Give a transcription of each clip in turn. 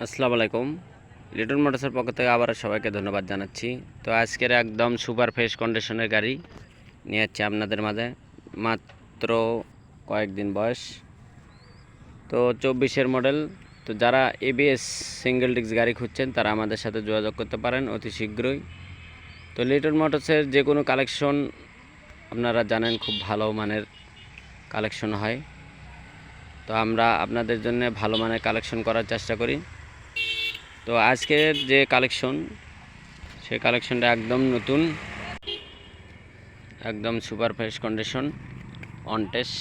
আসসালামু আলাইকুম। লিটন মোটরসের পক্ষ থেকে আবার সবাইকে ধন্যবাদ জানাচ্ছি। তো আজকের একদম সুপার ফ্রেশ কন্ডিশনের গাড়ি নিয়ে যাচ্ছি আপনাদের মাঝে, মাত্র কয়েকদিন বয়স। তো 24-এর মডেল। তো যারা এবিএস সিঙ্গেল ডিস্ক গাড়ি খুঁজছেন তারা আমাদের সাথে যোগাযোগ করতে পারেন অতি শীঘ্রই। তো লিটন মোটরসের যে কোনো কালেকশন আপনারা জানেন খুব ভালো মানের কালেকশন হয়। তো আমরা আপনাদের জন্য ভালো মানের কালেকশন করার চেষ্টা করি। তো আজকের যে কালেকশন, সেই কালেকশনটা একদম নতুন, একদম super fresh condition, on test.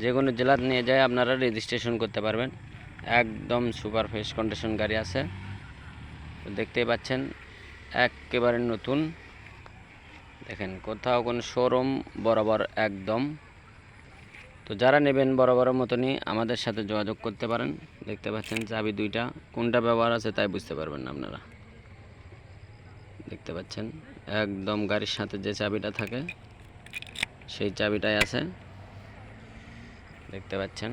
যে কোনো জেলার নিয়ে যায় আপনারা রেজিস্ট্রেশন করতে পারবেন। একদম সুপার ফ্রেশ কন্ডিশন গাড়ি আছে, তো দেখতেই পাচ্ছেন একেবারে নতুন। দেখেন কোথাও কোনো শোরুম বরাবর একদম। তো যারা নেবেন বরাবরের মতনই আমাদের সাথে যোগাযোগ করতে পারেন। দেখতে পাচ্ছেন চাবি দুইটা, কোনটা ব্যবহার আছে তাই বুঝতে পারবেন না আপনারা। দেখতে পাচ্ছেন একদম গাড়ির সাথে যে চাবিটা থাকে সেই চাবিটাই আছে। দেখতে পাচ্ছেন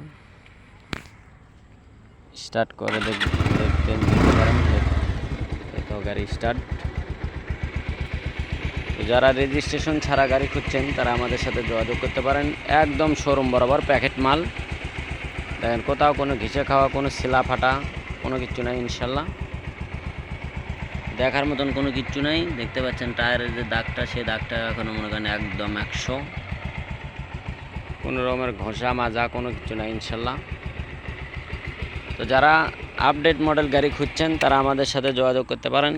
স্টার্ট করে দেখতে পারেন, তো গাড়ি স্টার্ট। তো যারা রেজিস্ট্রেশন ছাড়া গাড়ি খুঁজছেন তারা আমাদের সাথে যোগাযোগ করতে পারেন। একদম শোরুম বরাবর প্যাকেট মাল। দেখেন কোথাও কোনো ঘিসে খাওয়া, কোনো শিলা ফাটা কোনো কিচ্ছু নাই ইনশাল্লাহ। দেখার মতন কোনো কিচ্ছু নাই। দেখতে পাচ্ছেন টায়ারের যে দাগটা, সেই দাগটা এখনও মনে করেন একদম 100, কোনো রকমের ঘষা মাজা কোনো কিছু নাই ইনশাল্লাহ। তো যারা আপডেট মডেল গাড়ি খুঁজছেন তারা আমাদের সাথে যোগাযোগ করতে পারেন।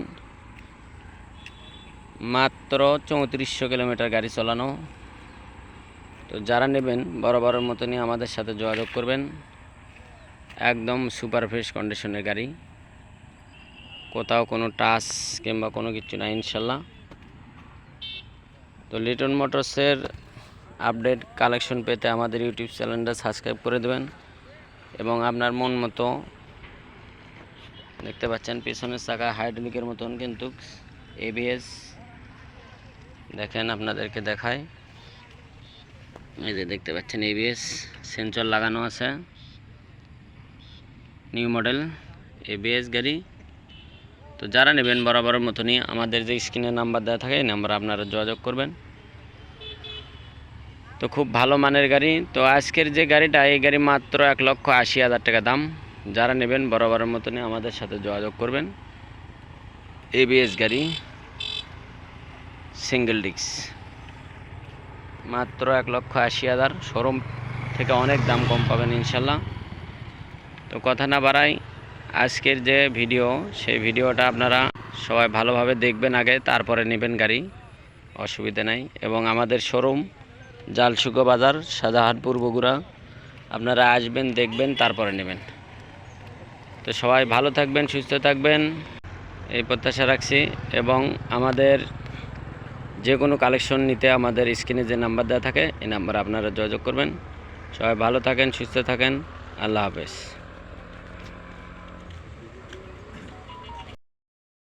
মাত্র 3400 কিলোমিটার গাড়ি চালানো। তো যারা নেবেন বরাবরের মতনই আমাদের সাথে যোগাযোগ করবেন। একদম সুপার ফ্রেশ কন্ডিশনের গাড়ি, কোথাও কোনো টাচ কিংবা কোনো কিছু নাই ইনশাল্লাহ। তো লিটন মোটরসের আপডেট কালেকশন পেতে আমাদের ইউটিউব চ্যানেলটা সাবস্ক্রাইব করে দেবেন এবং আপনার মন মতো। দেখতে পাচ্ছেন পিছনের চাকা হাইড্রোলিকের মতন কিন্তু এবিএস। দেখেন আপনাদেরকে দেখায়, এই যে দেখতে পাচ্ছেন এবিএস সেন্সর লাগানো আছে। নিউ মডেল এবিএস গাড়ি। তো যারা নেবেন বরাবরের মতনই আমাদের যে স্ক্রিনে নাম্বার দেওয়া থাকে এই নাম্বারে আপনারা যোগাযোগ করবেন। তো খুব ভালো মানের গাড়ি। তো আজকের যে গাড়িটা, এই গাড়ি মাত্র 1,80,000 টাকা দাম। যারা নেবেন বরাবরের মতনই আমাদের সাথে যোগাযোগ করবেন। এবিএস গাড়ি সিঙ্গেল ডিস্ক, মাত্র 1,80,000। শোরুম থেকে অনেক দাম কম পাবেন ইনশাল্লাহ। তো কথা না বাড়াই, আজকের যে ভিডিও, সেই ভিডিওটা আপনারা সবাই ভালোভাবে দেখবেন আগে, তারপরে নেবেন গাড়ি, অসুবিধা নাই। এবং আমাদের শোরুম জালসুগো বাজার, শাহজাহানপুর, বগুড়া। আপনারা আসবেন, দেখবেন, তারপরে নেবেন। তো সবাই ভালো থাকবেন, সুস্থ থাকবেন এই প্রত্যাশা রাখছি। এবং আমাদের যে কোনো কালেকশন নিতে আমাদের স্ক্রিনে যে নাম্বার দেওয়া থাকে এই নাম্বারে আপনারা যোগাযোগ করবেন। সবাই ভালো থাকেন, সুস্থ থাকেন। আল্লাহ হাফেজ।